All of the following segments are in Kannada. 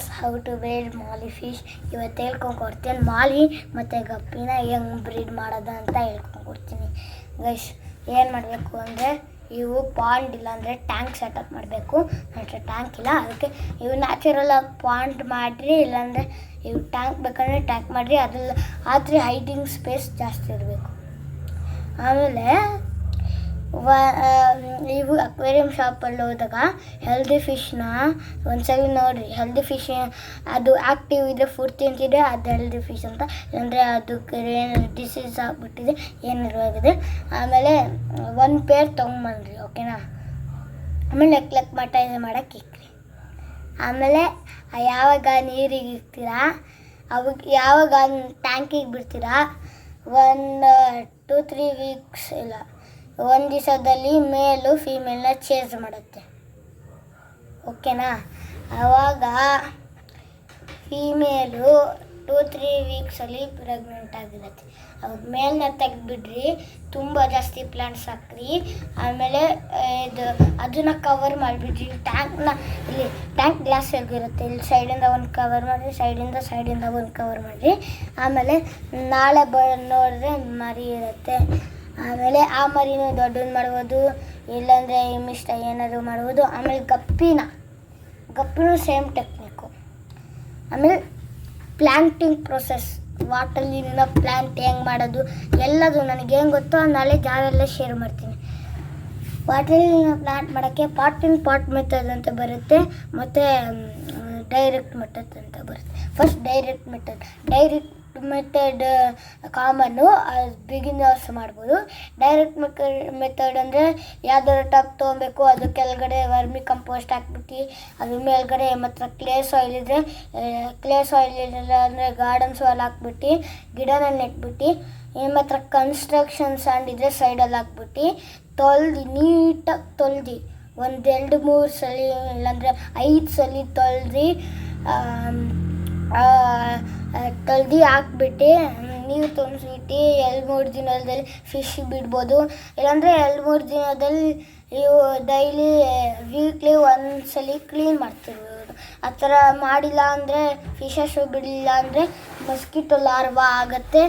Guys, how to breed molly fish. ಇವತ್ತು ಹೇಳ್ಕೊಂಡ್ಕೊಡ್ತೀನಿ ಮಾಲಿ ಮತ್ತು ಗಪ್ಪಿನ ಹೆಂಗೆ ಬ್ರೀಡ್ ಮಾಡೋದು ಅಂತ ಹೇಳ್ಕೊಂಡ್ಕೊಡ್ತೀನಿ. ಗೈಸ್, ಏನು ಮಾಡಬೇಕು ಅಂದರೆ, ಇವು ಪಾಂಡ್ ಇಲ್ಲಾಂದರೆ ಟ್ಯಾಂಕ್ ಸೆಟಪ್ ಮಾಡಬೇಕು. ನನ್ನ ಟ್ಯಾಂಕ್ ಇಲ್ಲ, ಅದಕ್ಕೆ ಇವು ನ್ಯಾಚುರಲಾಗಿ ಪಾಂಡ್ ಮಾಡಿರಿ, ಇಲ್ಲಾಂದರೆ ಇವು ಟ್ಯಾಂಕ್ ಬೇಕಂದರೆ ಟ್ಯಾಂಕ್ ಮಾಡಿರಿ. ಅದ್ರಲ್ಲಿ ಆದರೆ ಹೈಡಿಂಗ್ ಸ್ಪೇಸ್ ಜಾಸ್ತಿ ಇರಬೇಕು. ಆಮೇಲೆ ಇವು ಅಕ್ವೇರಿಯಂ ಶಾಪಲ್ಲಿ ಹೋದಾಗ ಹೆಲ್ದಿ ಫಿಶ್ನ ಒಂದ್ಸಲ ನೋಡಿರಿ. ಹೆಲ್ದಿ ಫಿಶ್ ಅದು ಆ್ಯಕ್ಟಿವ್ ಇದೆ, ಫುಡ್ ತಿಂತಿದೆ, ಅದು ಹೆಲ್ದಿ ಫಿಶ್ ಅಂತ. ಅಂದರೆ ಅದಕ್ಕೆ ಏನು ಡಿಸೀಸ್ ಆಗಿಬಿಟ್ಟಿದೆ, ಏನಿರುವಾಗಿದೆ. ಆಮೇಲೆ ಒಂದು ಪೇರ್ ತೊಗೊಂಬಂದ್ರಿ, ಓಕೆನಾ. ಆಮೇಲೆ ಲೆಕ್ ಮಟ್ಟ ಇದು ಮಾಡೋಕ್ಕೆ ಇಕ್ರಿ. ಆಮೇಲೆ ಯಾವಾಗ ನೀರಿಗೆ ಇಕ್ತೀರಾ, ಅವಾಗ ಯಾವಾಗ ಟ್ಯಾಂಕಿಗೆ ಬಿಡ್ತೀರಾ, 1-3 ವೀಕ್ಸ್ ಇಲ್ಲ, ಒಂದು ದಿವಸದಲ್ಲಿ ಮೇಲು ಫೀಮೇಲ್ನ ಚೇಂಜ್ ಮಾಡುತ್ತೆ, ಓಕೆನಾ. ಆವಾಗ ಫೀಮೇಲು 2-3 ವೀಕ್ಸಲ್ಲಿ ಪ್ರೆಗ್ನೆಂಟ್ ಆಗಿರುತ್ತೆ. ಅವಾಗ ಮೇಲ್ನ ತೆಗೆದುಬಿಡ್ರಿ, ತುಂಬ ಜಾಸ್ತಿ ಪ್ಲಾಂಟ್ಸ್ ಹಾಕ್ರಿ. ಆಮೇಲೆ ಅದನ್ನು ಕವರ್ ಮಾಡಿಬಿಡ್ರಿ. ಟ್ಯಾಂಕ್ನ ಇಲ್ಲಿ ಟ್ಯಾಂಕ್ ಗ್ಲಾಸ್ ಹೇಗಿರುತ್ತೆ, ಇಲ್ಲಿ ಸೈಡಿಂದ ಒಂದು ಕವರ್ ಮಾಡಿರಿ, ಸೈಡಿಂದ ಒಂದು ಕವರ್ ಮಾಡಿರಿ. ಆಮೇಲೆ ನಾಳೆ ನೋಡಿದ್ರೆ ಮರಿ ಇರುತ್ತೆ. ಆಮೇಲೆ ಆ ಮರಿನೂ ದೊಡ್ಡದು ಮಾಡ್ಬೋದು, ಇಲ್ಲಾಂದರೆ ಮಿಷ್ಟ ಏನಾದರೂ ಮಾಡ್ಬೋದು. ಆಮೇಲೆ ಗಪ್ಪಿನೂ ಸೇಮ್ ಟೆಕ್ನಿಕ್ಕು. ಆಮೇಲೆ ಪ್ಲ್ಯಾಂಟಿಂಗ್ ಪ್ರೊಸೆಸ್, ವಾಟರ್ಲಿನ ಪ್ಲ್ಯಾಂಟ್ ಹೆಂಗೆ ಮಾಡೋದು ಎಲ್ಲದು ನನಗೆ ಹೆಂಗೆ ಗೊತ್ತೋ ನಾಳೆ ಯಾರೆಲ್ಲ ಶೇರ್ ಮಾಡ್ತೀನಿ. ವಾಟರ್ಲಿನ ಪ್ಲ್ಯಾಂಟ್ ಮಾಡೋಕ್ಕೆ ಪಾಟ್ ಮೆಥಡ್ ಅಂತ ಬರುತ್ತೆ, ಮತ್ತು ಡೈರೆಕ್ಟ್ ಮೆಥಡ್ ಅಂತ ಬರುತ್ತೆ. ಫಸ್ಟ್ ಡೈರೆಕ್ಟ್ ಮೆಥಡ್ ಕಾಮನ್ನು, ಬಿಗಿನರ್ಸ್ ಮಾಡ್ಬೋದು. ಡೈರೆಕ್ಟ್ ಮೆಥಡ್ ಅಂದರೆ ಯಾವ್ದಾದ್ರು ಟಬ್ ತೊಗೊಬೇಕು, ಅದು ಕೆಳಗಡೆ ವರ್ಮಿ ಕಂಪೋಸ್ಟ್ ಹಾಕ್ಬಿಟ್ಟು, ಅದ್ರ ಮೇಲ್ಗಡೆ ಮಾತ್ರ ಕ್ಲೇ ಸಾಯಿಲ್ ಇರಲಿಲ್ಲ ಅಂದರೆ ಗಾರ್ಡನ್ ಸಾಯಿಲ್ ಹಾಕ್ಬಿಟ್ಟು ಗಿಡನ ನೆಟ್ಬಿಟ್ಟು, ಮಾತ್ರ ಕನ್ಸ್ಟ್ರಕ್ಷನ್ ಸ್ಯಾಂಡ್ ಇದ್ದರೆ ಸೈಡಲ್ಲಿ ಹಾಕ್ಬಿಟ್ಟು ನೀಟಾಗಿ ತೊಳ್ದು 1-2-3 ಸಲ ಇಲ್ಲಾಂದರೆ 5 ಸಲ ತೊಳ್ದು ಹಾಕ್ಬಿಟ್ಟು ನೀರು ತುಂಬಿಸ್ಬಿಟ್ಟು 2-3 ದಿನದಲ್ಲಿ ಫಿಶ್ ಬಿಡ್ಬೋದು. ಇಲ್ಲಾಂದರೆ 2-3 ದಿನದಲ್ಲಿ ಇವು ಡೈಲಿ ವೀಕ್ಲಿ 1 ಸಲ ಕ್ಲೀನ್ ಮಾಡ್ತಿರ್ಬೋದು. ಆ ಥರ ಮಾಡಿಲ್ಲ ಅಂದರೆ ಫಿಶಸ್ಸು ಬಿಡಲಿಲ್ಲ ಅಂದರೆ ಮಸ್ಕಿಟೋ ಲಾರ್ವಾ ಆಗುತ್ತೆ.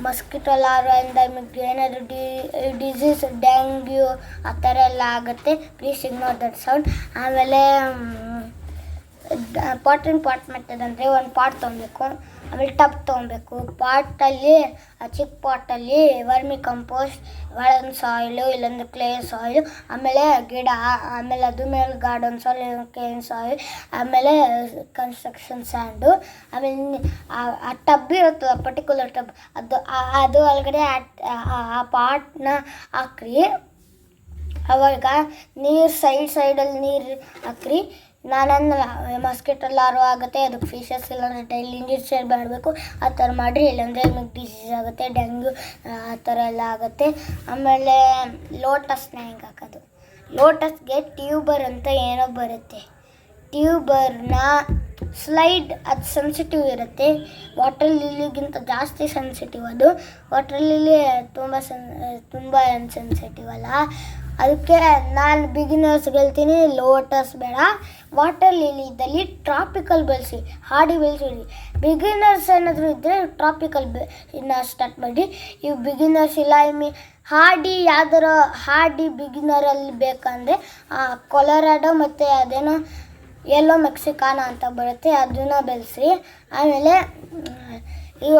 ಮಸ್ಕಿಟೋ ಲಾರ್ವಾಯಿಂದ ನಿಮಗೆ ಏನಾದರೂ ಡಿಸೀಸ್, ಡೆಂಗ್ಯೂ ಆ ಥರ ಎಲ್ಲ ಆಗುತ್ತೆ. Please ignore that sound. ಆಮೇಲೆ ಪಾಟ್ ಮೆಥಡ್ ಅಂದರೆ ಒಂದು ಪಾಟ್ ತೊಗೊಬೇಕು, ಆಮೇಲೆ ಟಬ್ ತೊಗೊಬೇಕು. ಚಿಕ್ಕ ಪಾಟಲ್ಲಿ ವರ್ಮಿ ಕಂಪೋಸ್ಟ್, ಗಾರ್ಡನ್ ಸಾಯಿಲು ಇಲ್ಲಾಂದ್ರೆ ಕ್ಲೇ ಸಾಯಿಲು, ಆಮೇಲೆ ಗಿಡ, ಆಮೇಲೆ ಅದ್ರ ಮೇಲೆ ಗಾರ್ಡನ್ ಸಾಯಿಲ್, ಕ್ಲೇನ್ ಸಾಯಿಲ್, ಆಮೇಲೆ ಕನ್ಸ್ಟ್ರಕ್ಷನ್ ಸ್ಯಾಂಡು. ಆಮೇಲೆ ಆ ಟಬ್ ಇರುತ್ತಲ್ಲ, ಪರ್ಟಿಕ್ಯುಲರ್ ಟಬ್, ಅದು ಒಳಗಡೆ ಆ ಪಾಟ್ನ ಹಾಕ್ರಿ. ಅವಾಗ ನೀರು ಸೈಡಲ್ಲಿ ನೀರು ಹಾಕ್ರಿ. ಮಸ್ಕಿಟೋ ಲಾರ್ವಾ ಆಗುತ್ತೆ, ಅದಕ್ಕೆ ಫಿಶಸ್ ಇಲ್ಲಾಂದರೆ ಡೈಲಿ ಇಂಜೆಕ್ಷನ್ ಮಾಡಬೇಕು. ಆ ಥರ ಮಾಡಿರಿ, ಇಲ್ಲಾಂದರೆ ನಿಮಗೆ ಡಿಸೀಸ್ ಆಗುತ್ತೆ, ಡೆಂಗ್ಯೂ ಆ ಥರ ಎಲ್ಲ ಆಗುತ್ತೆ. ಆಮೇಲೆ ಲೋಟಸ್ನ ಹೆಂಗೆ ಹಾಕೋದು, ಲೋಟಸ್ಗೆ ಟ್ಯೂಬರ್ ಅಂತ ಏನೋ ಬರುತ್ತೆ. ಟ್ಯೂಬರ್ನ ಸ್ಲೈಡ್, ಅದು ಸೆನ್ಸಿಟಿವ್ ಇರುತ್ತೆ. ವಾಟರ್ ಲಿಲಿಗಿಂತ ಜಾಸ್ತಿ ಸೆನ್ಸಿಟಿವ್ ಅದು. ವಾಟರ್ ಲಿಲಿ ತುಂಬ ಸೆನ್ಸಿಟಿವ್ ಅಲ್ಲ. ಅದಕ್ಕೆ ನಾನು ಬಿಗಿನರ್ಸ್ಗೆ ಹೇಳ್ತೀನಿ, ಲೋಟಸ್ ಬೇಡ, ವಾಟರ್ ಲಿಲಿ ಇದ್ದಲ್ಲಿ ಟ್ರಾಪಿಕಲ್ ಬೆಳೆಸಿ, ಹಾಡಿ ಬೆಳೆಸಿರಿ. ಬಿಗಿನರ್ಸ್ ಏನಾದರೂ ಇದ್ದರೆ ಟ್ರಾಪಿಕಲ್ ಇನ್ನು ಸ್ಟಾರ್ಟ್ ಮಾಡಿ. ಇವು ಬಿಗಿನರ್ಸ್ ಇಲ್ಲ, ಹಾಡಿ ಬಿಗಿನರಲ್ಲಿ ಬೇಕಂದರೆ ಕೊಲರಾಡೋ ಮತ್ತು ಅದೇನೋ ಎಲ್ಲೋ ಮೆಕ್ಸಿಕಾನ ಅಂತ ಬರುತ್ತೆ, ಅದನ್ನು ಬೆಳೆಸಿ. ಆಮೇಲೆ ಈಗ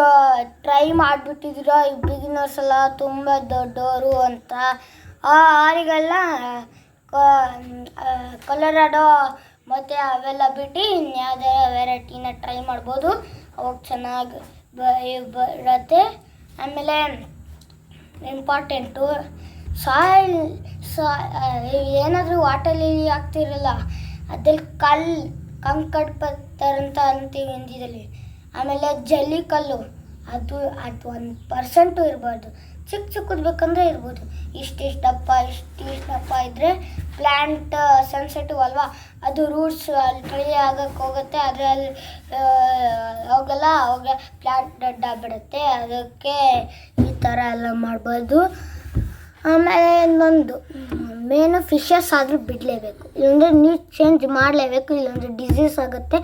ಟ್ರೈ ಮಾಡಿಬಿಟ್ಟಿದ್ದೀರ, ಈ ಬಿಗಿನರ್ಸ್ ಎಲ್ಲ ತುಂಬ ದೊಡ್ಡವರು ಅಂತ, ಅವರಿಗೆಲ್ಲ ಕೊಲರಾಡೋ ಮತ್ತು ಅವೆಲ್ಲ ಬಿಟ್ಟು ಇನ್ಯಾವುದೇ ವೆರೈಟಿನ ಟ್ರೈ ಮಾಡ್ಬೋದು, ಅವಾಗ ಚೆನ್ನಾಗಿ ಬರುತ್ತೆ. ಆಮೇಲೆ ಇಂಪಾರ್ಟೆಂಟು ಸಾಯಿಲ್, ಏನಾದರೂ ವಾಟರ್ ಲಿಲಿ ಹಾಕ್ತಿರಲ್ಲ, ಅದ್ರಲ್ಲಿ ಕಂಕಡ್ ಪತ್ತರ್ ಅಂತ ಅಂತೀವಿ ಹಿಂದಿದಲ್ಲಿ. ಆಮೇಲೆ ಜಲ್ಲಿ ಕಲ್ಲು, ಅದು 1% ಇರಬಾರ್ದು, ಚಿಕ್ಕದು ಬೇಕಂದರೆ ಇರ್ಬೋದು. ಇಷ್ಟಿಷ್ಟು ದಪ್ಪ ಇದ್ದರೆ ಪ್ಲ್ಯಾಂಟ್ ಸೆನ್ಸಿಟಿವ್ ಅಲ್ವಾ, ಅದು ರೂಟ್ಸ್ ಅಲ್ಲಿ ಟ್ರೈ ಆಗಕ್ಕೆ ಹೋಗುತ್ತೆ, ಅದರಲ್ಲಿ ಅವಾಗ ಪ್ಲ್ಯಾಂಟ್ ಡೆಡ್ ಆಗಿಬಿಡುತ್ತೆ. ಅದಕ್ಕೆ ಈ ಥರ ಎಲ್ಲ ಮಾಡ್ಬೋದು. ಆಮೇಲೆ ಇನ್ನೊಂದು ಮೇನು ಫಿಶಸ್ ಆದರೂ ಬಿಡಲೇಬೇಕು, ಇಲ್ಲಾಂದರೆ ನೀರು ಚೇಂಜ್ ಮಾಡಲೇಬೇಕು, ಇಲ್ಲಾಂದರೆ ಡಿಸೀಸ್ ಆಗುತ್ತೆ,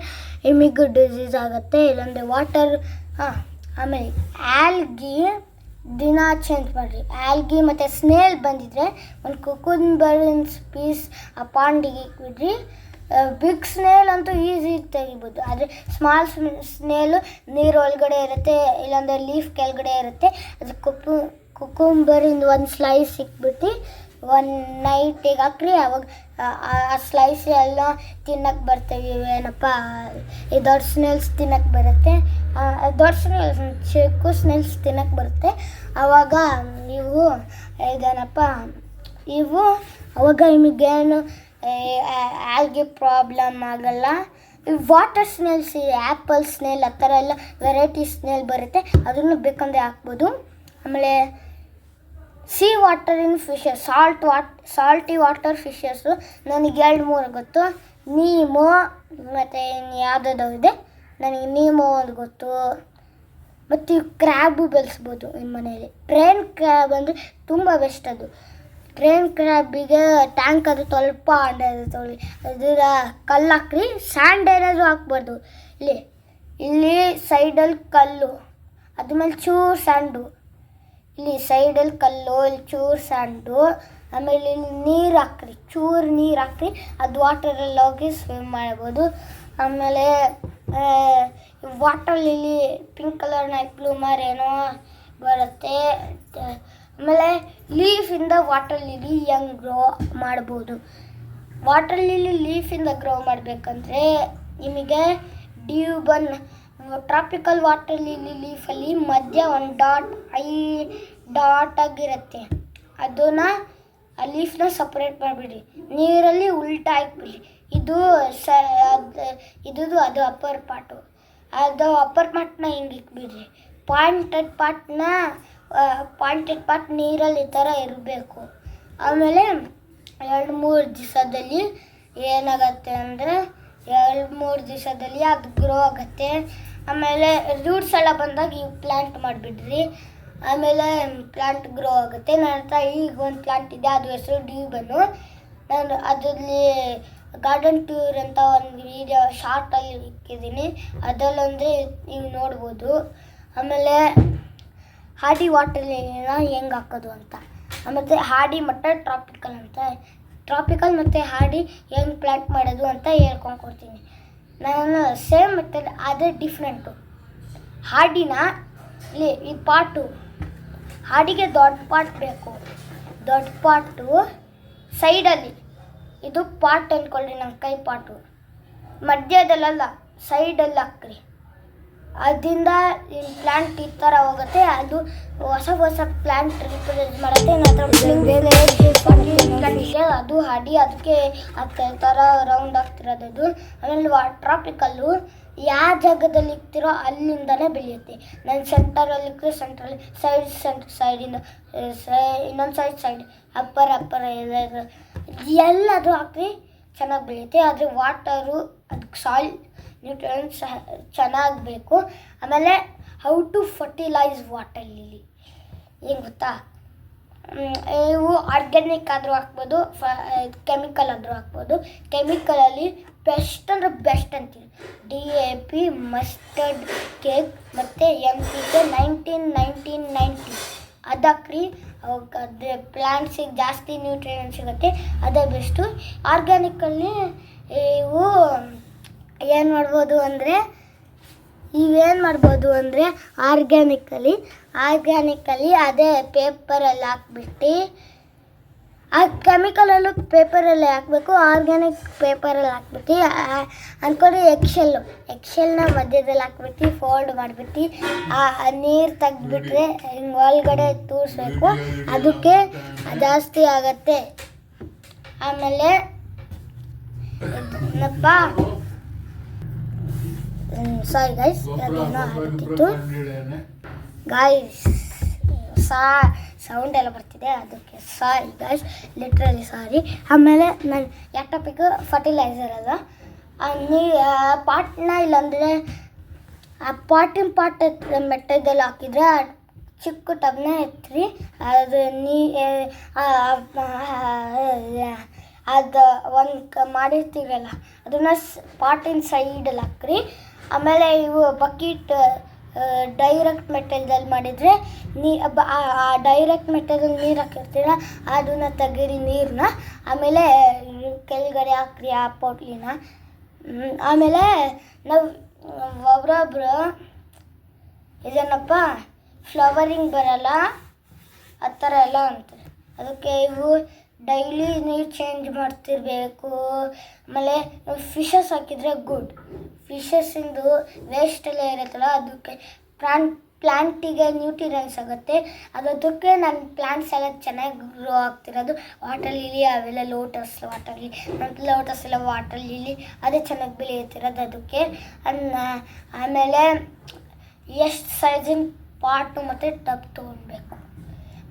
ಎಮಿಗೂ ಡಿಸೀಸ್ ಆಗುತ್ತೆ, ಇಲ್ಲಾಂದರೆ ವಾಟರ್. ಆಮೇಲೆ ಆಲ್ಗಿ ದಿನ ಚೇಂಜ್ ಮಾಡಿರಿ. ಆಲ್ಗಿ ಮತ್ತು ಸ್ನೇಲ್ ಬಂದಿದ್ರೆ ಒಂದು ಕುಕುಂಬರಿನ ಪೀಸ್ ಆ ಪಾಂಡಿಗೆ ಇಕ್ಬಿಡ್ರಿ. ಬಿಗ್ ಸ್ನೇಲ್ ಅಂತೂ ಈಸಿ ತೆಗಿಬೋದು, ಆದರೆ ಸ್ಮಾಲ್ ಸ್ನೇಲು ನೀರು ಒಳಗಡೆ ಇರುತ್ತೆ, ಇಲ್ಲಾಂದರೆ ಲೀಫ್ ಕೆಳಗಡೆ ಇರುತ್ತೆ. ಅದು ಕುಕುಂಬರಿಂದ ಒಂದು ಸ್ಲೈಸ್ ಇಕ್ಬಿಟ್ಟು ಒಂದು ನೈಟಿಗೆ ಹಾಕ್ರಿ. ಅವಾಗ ಆ ಸ್ಲೈಸ್ ಎಲ್ಲ ತಿನ್ನಕ್ಕೆ ಬರ್ತವೆ. ಏನಪ್ಪ ಈ ದೊಡ್ಡ ಸ್ನೇಲ್ಸ್ ತಿನ್ನಕ್ಕೆ ಬರುತ್ತೆ, ದೊಡ್ಡ ಸ್ನೇಲ್ಸ್ ಚಿಕ್ಕ ಸ್ನೇಲ್ಸ್ ತಿನ್ನಕ್ಕೆ ಬರುತ್ತೆ. ಆವಾಗ ಅವಾಗ ನಿಮಗೇನು ಆಲ್ಗೆ ಪ್ರಾಬ್ಲಮ್ ಆಗಲ್ಲ. ವಾಟರ್ ಸ್ನೇಲ್ಸ್, ಆ್ಯಪಲ್ ಸ್ನೇಲ್ ಆ ಥರ ಎಲ್ಲ ವೆರೈಟಿ ಸ್ನೇಲ್ ಬರುತ್ತೆ, ಅದನ್ನು ಬೇಕಂದರೆ ಹಾಕ್ಬೋದು. ಆಮೇಲೆ ಸಿ ವಾಟರಿನ ಫಿಶಸ್, ಸಾಲ್ಟಿ ವಾಟರ್ ಫಿಶಸ್ಸು ನನಗೆ 2-3 ಗೊತ್ತು. ನೀಮೋ ಮತ್ತು ಇನ್ನು ಯಾವುದಾದ್ರು ಇದೆ, ನನಗೆ ನೀಮೋ ಒಂದು ಗೊತ್ತು. ಮತ್ತು ಕ್ರ್ಯಾಬು ಬೆಳೆಸ್ಬೋದು ನಿಮ್ಮ ಮನೇಲಿ. ಟ್ರೈನ್ ಕ್ರ್ಯಾಬ್ ಅಂದರೆ ತುಂಬ ಬೆಸ್ಟ್. ಅದು ಟ್ರೈನ್ ಕ್ರ್ಯಾಬಿಗೆ ಟ್ಯಾಂಕ್ ಅದು ಸ್ವಲ್ಪ ತೊಳಿ ಅದರ ಕಲ್ಲು ಹಾಕ್ರಿ. ಸ್ಯಾಂಡ್ ಏನಾದರೂ ಹಾಕ್ಬಾರ್ದು. ಇಲ್ಲಿ ಸೈಡಲ್ಲಿ ಕಲ್ಲು, ಅದ್ಮೇಲೆ ಚೂರು ಸ್ಯಾಂಡು, ಇಲ್ಲಿ ಸೈಡಲ್ಲಿ ಕಲ್ಲು, ಇಲ್ಲಿ ಚೂರು ಸ್ಯಾಂಡು. ಆಮೇಲೆ ಇಲ್ಲಿ ನೀರು ಹಾಕ್ರಿ, ಚೂರು ನೀರು ಹಾಕ್ರಿ, ಅದು ವಾಟರಲ್ಲಿ ಹೋಗಿ ಸ್ವಿಮ್ ಮಾಡ್ಬೋದು. ಆಮೇಲೆ water lily, pink colour night bloomer ಏನೋ ಬರುತ್ತೆ. ಆಮೇಲೆ ಲೀಫಿಂದ ವಾಟರ್ ಲಿಲಿ ಹೆಂಗೆ ಗ್ರೋ ಮಾಡ್ಬೋದು. ವಾಟರ್ ಲಿಲಿ ಲೀಫಿಂದ ಗ್ರೋ ಮಾಡಬೇಕಂದ್ರೆ ನಿಮಗೆ ಡ್ಯೂಬನ್ ಟ್ರಾಪಿಕಲ್ ವಾಟರ್ ಲಿಲಿ ಲೀಫಲ್ಲಿ ಮಧ್ಯ ಒಂದು ಡಾಟ್ ಆಗಿರುತ್ತೆ. ಅದನ್ನು ಆ ಲೀಫ್ನ ಸಪ್ರೇಟ್ ಮಾಡಿಬಿಡಿ, ನೀರಲ್ಲಿ ಉಲ್ಟಾ ಹಾಕ್ಬಿಡಿ. ಅದು ಅಪ್ಪರ್ ಪಾರ್ಟು. ಅದು ಅಪ್ಪರ್ ಪಾರ್ಟ್ನ ಹಿಂಗೆ ಇಕ್ಬಿಡ್ರಿ. ಪಾಯಿಂಟೆಡ್ ಪಾರ್ಟ್ ನೀರಲ್ಲಿ ಈ ಥರ ಇರಬೇಕು. ಆಮೇಲೆ 2-3 ದಿವಸದಲ್ಲಿ ಏನಾಗತ್ತೆ ಅಂದರೆ 2-3 ದಿವಸದಲ್ಲಿ ಅದು ಗ್ರೋ ಆಗುತ್ತೆ. ಆಮೇಲೆ ರೂಟ್ಸ್ ಎಲ್ಲ ಬಂದಾಗ ಈಗ ಪ್ಲ್ಯಾಂಟ್ ಮಾಡಿಬಿಡ್ರಿ. ಆಮೇಲೆ ಪ್ಲ್ಯಾಂಟ್ ಗ್ರೋ ಆಗುತ್ತೆ. ನನ್ನ ಹತ್ರ ಈಗ ಒಂದು ಪ್ಲ್ಯಾಂಟ್ ಇದೆ, ಅದು ಹೆಸರು ಡ್ಯೂಬನ್ನು. ನಾನು ಅದರಲ್ಲಿ ಗಾರ್ಡನ್ ಟೂರ್ ಅಂತ ಒಂದು ವೀಡಿಯೋ ಶಾರ್ಟಲ್ಲಿ ಇಕ್ಕಿದ್ದೀನಿ, ಅದರಲ್ಲಂದರೆ ನೀವು ನೋಡ್ಬೋದು. ಆಮೇಲೆ ಹಾಡಿ ವಾಟರ್ ಲಿಲಿನ ಹೆಂಗೆ ಹಾಕೋದು ಅಂತ, ಮತ್ತು ಹಾಡಿ ಮತ್ತು ಟ್ರಾಪಿಕಲ್ ಮತ್ತು ಹಾಡಿ ಹೆಂಗೆ ಪ್ಲ್ಯಾಂಟ್ ಮಾಡೋದು ಅಂತ ಹೇಳ್ಕೊಂಡು ಕೊಡ್ತೀನಿ. ನಾನು ಸೇಮ್ ಮೆಥಡ್, ಅದೇ ಡಿಫ್ರೆಂಟು. ಹಾಡಿನ ಈ ಪಾಟು, ಹಾಡಿಗೆ ದೊಡ್ಡ ಪಾಟ್ ಬೇಕು. ದೊಡ್ಡ ಪಾಟು ಸೈಡಲ್ಲಿ, ಇದು ಪಾಟ್ ಅಂದ್ಕೊಳ್ಳಿ, ನನ್ನ ಕೈ ಪಾಟು ಮಧ್ಯದಲ್ಲ, ಸೈಡಲ್ಲಿ ಹಾಕ್ರಿ. ಅದರಿಂದ ಪ್ಲ್ಯಾಂಟ್ ಈ ಥರ ಹೋಗುತ್ತೆ. ಅದು ಹೊಸ ಪ್ಲ್ಯಾಂಟ್ ರಿಪ್ರೆಸೆಂಟ್ ಮಾಡುತ್ತೆ. ಅದು ಹಾಡಿ, ಅದಕ್ಕೆ ಈ ಥರ ರೌಂಡ್ ಆಗ್ತಿರೋದು. ಆಮೇಲೆ ಟ್ರಾಪಿಕಲ್ಲು ಯಾವ ಜಾಗದಲ್ಲಿ ಇಕ್ತಿರೋ ಅಲ್ಲಿಂದನೇ ಬೆಳೆಯುತ್ತೆ. ನಾನು ಸೆಂಟರಲ್ಲಿ ಇಕ್ಕರೆ ಸೆಂಟ್ರಲ್ಲಿ, ಸೈಡಿಂದ ಇನ್ನೊಂದು ಸೈಡ್ ಅಪ್ಪರ್ ಎಲ್ಲದು ಹಾಕಿ ಚೆನ್ನಾಗಿ ಬೆಳೆಯುತ್ತೆ. ಆದರೆ ವಾಟರು ಅದಕ್ಕೆ ಸಾಯಿಲ್ ನ್ಯೂಟ್ರಿಯೆಂಟ್ಸ್ ಚೆನ್ನಾಗಿ ಬೇಕು. ಆಮೇಲೆ how to fertilise water lily ಏನು ಗೊತ್ತಾ, ಇವು ಆರ್ಗ್ಯಾನಿಕ್ ಆದರೂ ಹಾಕ್ಬೋದು, ಕೆಮಿಕಲ್ ಆದರೂ ಹಾಕ್ಬೋದು. ಕೆಮಿಕಲಲ್ಲಿ ಬೆಸ್ಟ್ ಅಂದರೆ ಬೆಸ್ಟ್ ಅಂತೀವಿ. DAP, ಮಸ್ಟರ್ಡ್ ಕೇಕ್ ಮತ್ತು NPK 19-19-90 ಅದು ಹಾಕ್ರಿ. ಅವಾಗ ಅದು ಪ್ಲ್ಯಾಂಟ್ಸಿಗೆ ಜಾಸ್ತಿ ನ್ಯೂಟ್ರಿಯೆಂಟ್ ಸಿಗುತ್ತೆ, ಅದೇ ಬೆಸ್ಟು. ಆರ್ಗ್ಯಾನಿಕಲ್ಲಿ ಇವು ಏನು ಮಾಡ್ಬೋದು ಅಂದರೆ ಆರ್ಗ್ಯಾನಿಕಲ್ಲಿ ಅದೇ ಪೇಪರಲ್ಲಿ ಹಾಕ್ಬಿಟ್ಟು, ಆ ಕೆಮಿಕಲಲ್ಲೂ ಪೇಪರಲ್ಲಿ ಹಾಕಬೇಕು, ಆರ್ಗ್ಯಾನಿಕ್ ಪೇಪರಲ್ಲಿ ಹಾಕ್ಬಿಟ್ಟು ಅಂದ್ಕೊಂಡು ಎಕ್ಶೆಲ್ನ ಮಧ್ಯದಲ್ಲಿ ಹಾಕ್ಬಿಟ್ಟು ಫೋಲ್ಡ್ ಮಾಡಿಬಿಟ್ಟು ಆ ನೀರು ತೆಗ್ದುಬಿಟ್ರೆ ಹಿಂಗೆ ಒಳಗಡೆ ತೂರಿಸ್ಬೇಕು, ಅದಕ್ಕೆ ಜಾಸ್ತಿ ಆಗತ್ತೆ. ಆಮೇಲೆ ಸಾರಿ ಗೈಸ್, ಅದೇನೋ ಆಗ್ತಿತ್ತು ಗೈಸ್, ಸೌಂಡ್ ಎಲ್ಲ ಬರ್ತಿದೆ, ಅದಕ್ಕೆ ಸಾರಿ ಗೈಸ್, ಲಿಟ್ರಲಿ ಸಾರಿ. ಆಮೇಲೆ ನಾನು ಯಾವ ಟಾಪಿಕ್ ಫರ್ಟಿಲೈಸರ್ ಅಲ್ಲ, ಪಾಟ್ನ ಇಲ್ಲಾಂದರೆ ಆ ಪಾಟ್ ಮೆಟ್ಟದಲ್ಲಿ ಹಾಕಿದರೆ ಚಿಕ್ಕ ಟಬ್ನ ಎತ್ರಿ ಅದು ಅದು ಒಂದು ಮಾಡಿರ್ತೀವಲ್ಲ ಅದನ್ನು ಪಾಟಿನ ಸೈಡಲ್ಲಿ ಹಾಕ್ರಿ. ಆಮೇಲೆ ಇವು ಬಕೀಟ್ ಡೈರೆಕ್ಟ್ ಮೆಟಲ್ದಲ್ಲಿ ಮಾಡಿದರೆ ಆ ಡೈರೆಕ್ಟ್ ಮೆಟಲಲ್ಲಿ ನೀರು ಹಾಕಿರ್ತೀರ ಅದನ್ನು ತೆಗೀರಿ ನೀರನ್ನ. ಆಮೇಲೆ ಕೆಳಗಡೆ ಹಾಕ್ರಿ ಆ ಪೋಟ್ಲಿನ. ಆಮೇಲೆ ನಾವು ಒಬ್ಬರೊಬ್ರು ಇದನ್ನಪ್ಪ ಫ್ಲವರಿಂಗ್ ಬರಲ್ಲ ಆ ಥರ ಎಲ್ಲ ಅಂತಾರೆ. ಅದಕ್ಕೆ ಇವು ಡೈಲಿ ನೀರು ಚೇಂಜ್ ಮಾಡ್ತಿರಬೇಕು. ಆಮೇಲೆ ಫಿಶಸ್ ಹಾಕಿದರೆ ಗುಡ್. ಫಿಶಸ್ಸಿಂದು ವೇಸ್ಟ್ ಎಲ್ಲ ಇರುತ್ತಲ್ಲ ಅದಕ್ಕೆ ಪ್ಲ್ಯಾಂಟಿಗೆ ನ್ಯೂಟ್ರಿಯೆಂಟ್ಸ್ ಆಗುತ್ತೆ. ಅದಕ್ಕೆ ನನ್ನ ಪ್ಲ್ಯಾಂಟ್ಸ್ ಎಲ್ಲ ಚೆನ್ನಾಗಿ ಗ್ರೋ ಆಗ್ತಿರೋದು. ವಾಟರ್ ಲಿಲಿ ಅವೆಲ್ಲ ಲೋಟಸ್ ವಾಟರ್ ಲಿಲಿ, ನನ್ನ ಲೋಟಸ್ ಎಲ್ಲ ವಾಟರ್ ಲಿಲಿ ಅದೇ ಚೆನ್ನಾಗಿ ಬೆಳೆಯುತ್ತಿರೋದು ಅದಕ್ಕೆ. ಆಮೇಲೆ ಎಷ್ಟು ಸೈಜಿನ ಪಾಟು ಮತ್ತು ಟಬ್ ತೊಗೊಳ್ಬೇಕು.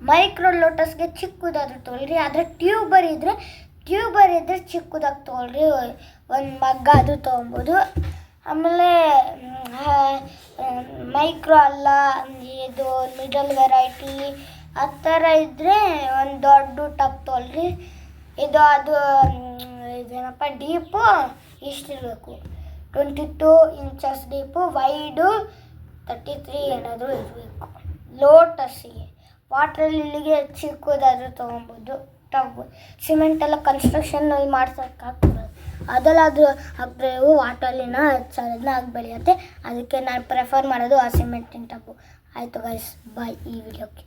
ಮೈಕ್ರೋ ಲೋಟಸ್ಗೆ ಚಿಕ್ಕದಾದ್ರೂ ತೊಗೊಳ್ರಿ, ಆದರೆ ಟ್ಯೂಬರ್ ಇದ್ದರೆ ಚಿಕ್ಕದಾಗಿ ತೊಗೊಳ್ರಿ. ಒಂದು ಮಗ್ಗ ಅದು ತೊಗೊಬೋದು. ಆಮೇಲೆ ಮೈಕ್ರೋ ಅಲ್ಲ, ಇದು ಮಿಡಲ್ ವೆರೈಟಿ ಆ ಥರ ಇದ್ದರೆ ಒಂದು ದೊಡ್ಡ ಟಬ್ ತೊಗೊಳ್ರಿ. ಇದೇನಪ್ಪ ಡೀಪು ಇಷ್ಟಿರಬೇಕು, 22 ಇಂಚಸ್ ಡೀಪು, ವೈಡು 33 ಏನಾದರೂ ಇರಬೇಕು. ಲೋಟಸ್ಸಿಗೆ ವಾಟರ್ ಲಿಲ್ಲಿಗೆ ಚಿಕ್ಕದಾದರೂ ತೊಗೊಬೋದು ಟಬ್. ಸಿಮೆಂಟೆಲ್ಲ ಕನ್ಸ್ಟ್ರಕ್ಷನ್ನಲ್ಲಿ ಮಾಡ್ಸೋಕ್ಕಾಗ್ತದೆ, ಅದೆಲ್ಲಾದರೂ ಹಾಕಿದ್ರೆ ವಾಟರ್ಲಿನ ಚೆನ್ನಾಗಿ ಬೆಳೆಯುತ್ತೆ. ಅದಕ್ಕೆ ನಾನು ಪ್ರೆಫರ್ ಮಾಡೋದು ಆ ಸಿಮೆಂಟಿನ ಟಬ್ಬು. ಆಯಿತು ಗೈಸ್, ಬಾಯ್ ಈ ವಿಡಿಯೋಕ್ಕೆ.